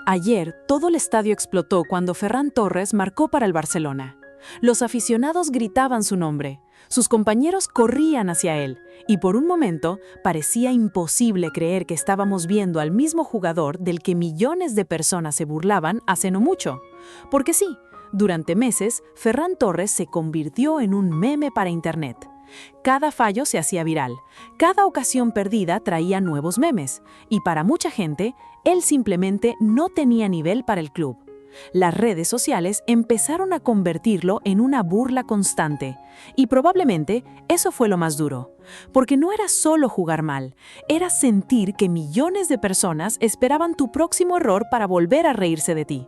Ayer, todo el estadio explotó cuando Ferran Torres marcó para el Barcelona. Los aficionados gritaban su nombre, sus compañeros corrían hacia él, y por un momento parecía imposible creer que estábamos viendo al mismo jugador del que millones de personas se burlaban hace no mucho. Porque sí, durante meses, Ferran Torres se convirtió en un meme para Internet. Cada fallo se hacía viral, cada ocasión perdida traía nuevos memes, y para mucha gente, él simplemente no tenía nivel para el club. Las redes sociales empezaron a convertirlo en una burla constante, y probablemente eso fue lo más duro, porque no era solo jugar mal, era sentir que millones de personas esperaban tu próximo error para volver a reírse de ti.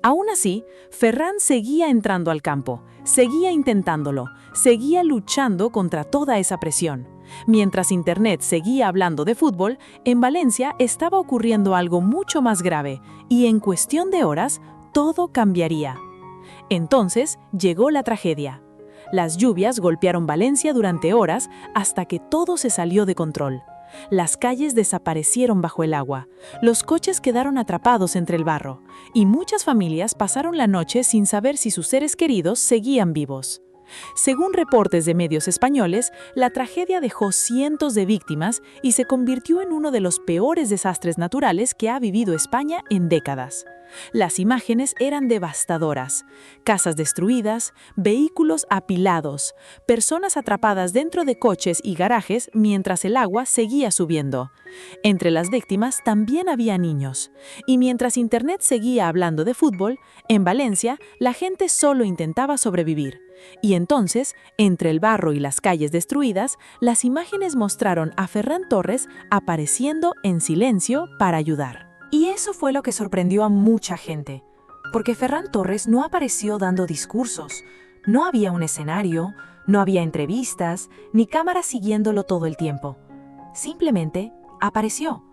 Aún así, Ferran seguía entrando al campo, seguía intentándolo, seguía luchando contra toda esa presión. Mientras Internet seguía hablando de fútbol, en Valencia estaba ocurriendo algo mucho más grave, y en cuestión de horas, todo cambiaría. Entonces llegó la tragedia. Las lluvias golpearon Valencia durante horas hasta que todo se salió de control. Las calles desaparecieron bajo el agua, los coches quedaron atrapados entre el barro, y muchas familias pasaron la noche sin saber si sus seres queridos seguían vivos. Según reportes de medios españoles, la tragedia dejó cientos de víctimas y se convirtió en uno de los peores desastres naturales que ha vivido España en décadas. Las imágenes eran devastadoras: casas destruidas, vehículos apilados, personas atrapadas dentro de coches y garajes mientras el agua seguía subiendo. Entre las víctimas también había niños. Y mientras Internet seguía hablando de fútbol, en Valencia la gente solo intentaba sobrevivir. Y entonces, entre el barro y las calles destruidas, las imágenes mostraron a Ferran Torres apareciendo en silencio para ayudar. Y eso fue lo que sorprendió a mucha gente, porque Ferran Torres no apareció dando discursos, no había un escenario, no había entrevistas, ni cámaras siguiéndolo todo el tiempo. Simplemente apareció.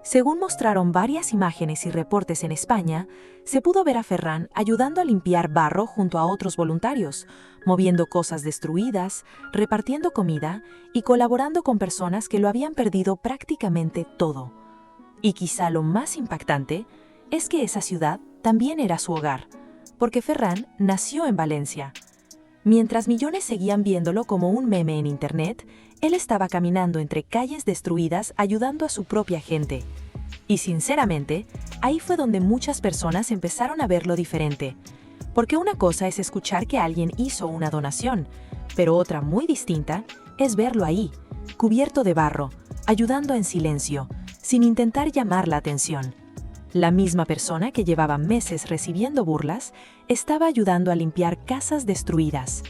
Según mostraron varias imágenes y reportes en España, se pudo ver a Ferran ayudando a limpiar barro junto a otros voluntarios, moviendo cosas destruidas, repartiendo comida y colaborando con personas que lo habían perdido prácticamente todo. Y quizá lo más impactante es que esa ciudad también era su hogar, porque Ferran nació en Valencia. Mientras millones seguían viéndolo como un meme en Internet, él estaba caminando entre calles destruidas ayudando a su propia gente. Y sinceramente, ahí fue donde muchas personas empezaron a verlo diferente. Porque una cosa es escuchar que alguien hizo una donación, pero otra muy distinta es verlo ahí, cubierto de barro, ayudando en silencio, sin intentar llamar la atención. La misma persona que llevaba meses recibiendo burlas estaba ayudando a limpiar casas destruidas.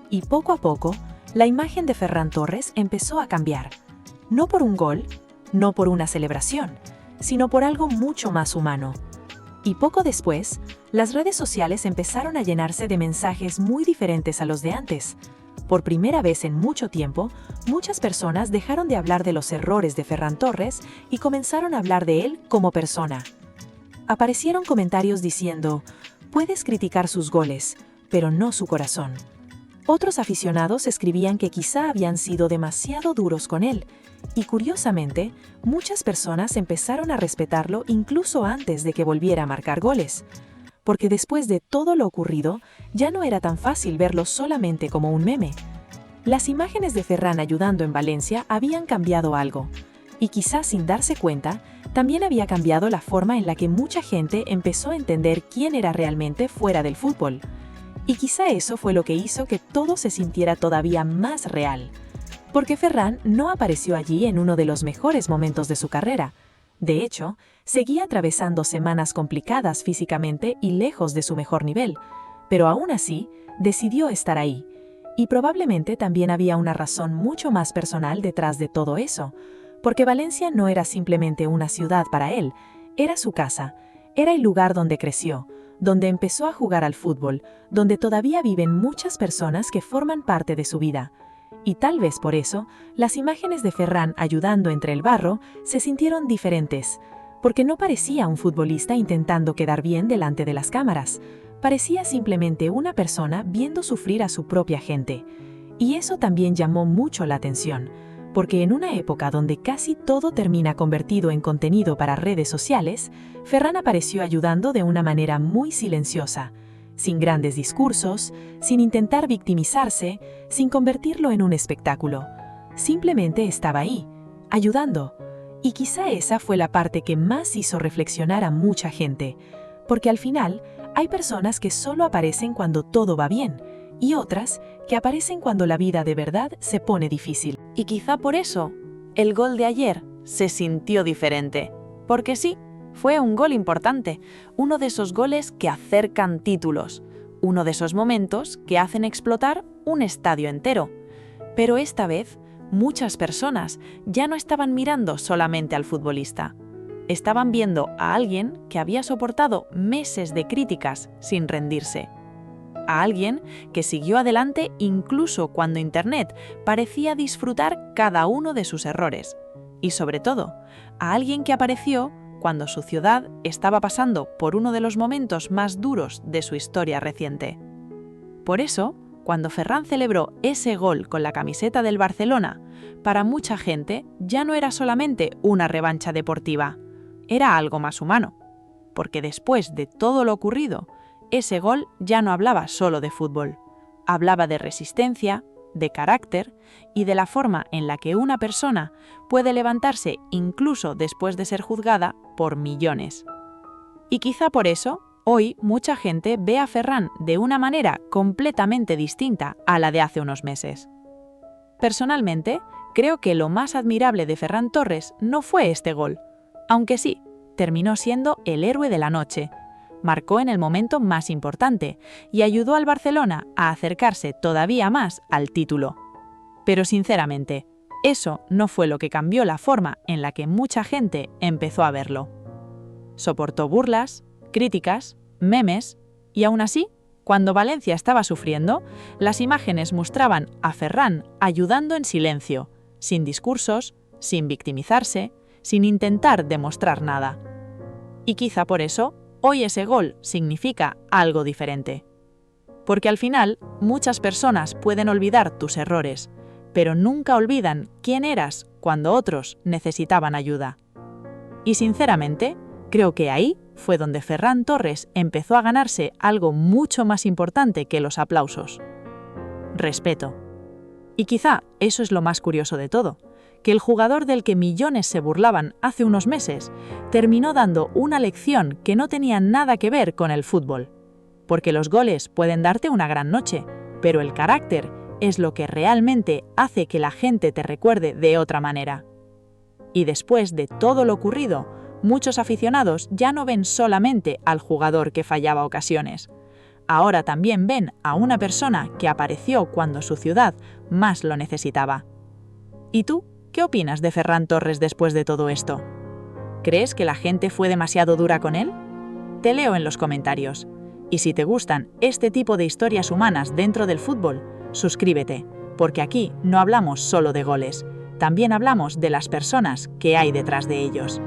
Y poco a poco, la imagen de Ferran Torres empezó a cambiar. No por un gol, no por una celebración, sino por algo mucho más humano. Y poco después, las redes sociales empezaron a llenarse de mensajes muy diferentes a los de antes. Por primera vez en mucho tiempo, muchas personas dejaron de hablar de los errores de Ferran Torres y comenzaron a hablar de él como persona. Aparecieron comentarios diciendo: puedes criticar sus goles, pero no su corazón. Otros aficionados escribían que quizá habían sido demasiado duros con él, y curiosamente, muchas personas empezaron a respetarlo incluso antes de que volviera a marcar goles. Porque después de todo lo ocurrido, ya no era tan fácil verlo solamente como un meme. Las imágenes de Ferran ayudando en Valencia habían cambiado algo, y quizás sin darse cuenta, también había cambiado la forma en la que mucha gente empezó a entender quién era realmente fuera del fútbol. Y quizá eso fue lo que hizo que todo se sintiera todavía más real. Porque Ferran no apareció allí en uno de los mejores momentos de su carrera. De hecho, seguía atravesando semanas complicadas físicamente y lejos de su mejor nivel, pero aún así, decidió estar ahí. Y probablemente también había una razón mucho más personal detrás de todo eso, porque Valencia no era simplemente una ciudad para él, era su casa, era el lugar donde creció, donde empezó a jugar al fútbol, donde todavía viven muchas personas que forman parte de su vida. Y tal vez por eso, las imágenes de Ferran ayudando entre el barro se sintieron diferentes, porque no parecía un futbolista intentando quedar bien delante de las cámaras, parecía simplemente una persona viendo sufrir a su propia gente. Y eso también llamó mucho la atención, Porque en una época donde casi todo termina convertido en contenido para redes sociales, Ferran apareció ayudando de una manera muy silenciosa, sin grandes discursos, sin intentar victimizarse, sin convertirlo en un espectáculo. Simplemente estaba ahí, ayudando. Y quizá esa fue la parte que más hizo reflexionar a mucha gente, porque al final hay personas que solo aparecen cuando todo va bien, y otras que aparecen cuando la vida de verdad se pone difícil. Y quizá por eso, el gol de ayer se sintió diferente. Porque sí, fue un gol importante, uno de esos goles que acercan títulos, uno de esos momentos que hacen explotar un estadio entero. Pero esta vez, muchas personas ya no estaban mirando solamente al futbolista. Estaban viendo a alguien que había soportado meses de críticas sin rendirse. A alguien que siguió adelante incluso cuando Internet parecía disfrutar cada uno de sus errores. Y sobre todo, a alguien que apareció cuando su ciudad estaba pasando por uno de los momentos más duros de su historia reciente. Por eso, cuando Ferran celebró ese gol con la camiseta del Barcelona, para mucha gente ya no era solamente una revancha deportiva, era algo más humano. Porque después de todo lo ocurrido, ese gol ya no hablaba solo de fútbol, hablaba de resistencia, de carácter y de la forma en la que una persona puede levantarse incluso después de ser juzgada por millones. Y quizá por eso, hoy mucha gente ve a Ferran de una manera completamente distinta a la de hace unos meses. Personalmente, creo que lo más admirable de Ferran Torres no fue este gol, aunque sí, terminó siendo el héroe de la noche. Marcó en el momento más importante y ayudó al Barcelona a acercarse todavía más al título. Pero sinceramente, eso no fue lo que cambió la forma en la que mucha gente empezó a verlo. Soportó burlas, críticas, memes y aún así, cuando Valencia estaba sufriendo, las imágenes mostraban a Ferran ayudando en silencio, sin discursos, sin victimizarse, sin intentar demostrar nada. Y quizá por eso, hoy ese gol significa algo diferente. Porque al final, muchas personas pueden olvidar tus errores, pero nunca olvidan quién eras cuando otros necesitaban ayuda. Y sinceramente, creo que ahí fue donde Ferran Torres empezó a ganarse algo mucho más importante que los aplausos: respeto. Y quizá eso es lo más curioso de todo, que el jugador del que millones se burlaban hace unos meses terminó dando una lección que no tenía nada que ver con el fútbol. Porque los goles pueden darte una gran noche, pero el carácter es lo que realmente hace que la gente te recuerde de otra manera. Y después de todo lo ocurrido, muchos aficionados ya no ven solamente al jugador que fallaba ocasiones. Ahora también ven a una persona que apareció cuando su ciudad más lo necesitaba. ¿Y tú? ¿Qué opinas de Ferran Torres después de todo esto? ¿Crees que la gente fue demasiado dura con él? Te leo en los comentarios. Y si te gustan este tipo de historias humanas dentro del fútbol, suscríbete, porque aquí no hablamos solo de goles, también hablamos de las personas que hay detrás de ellos.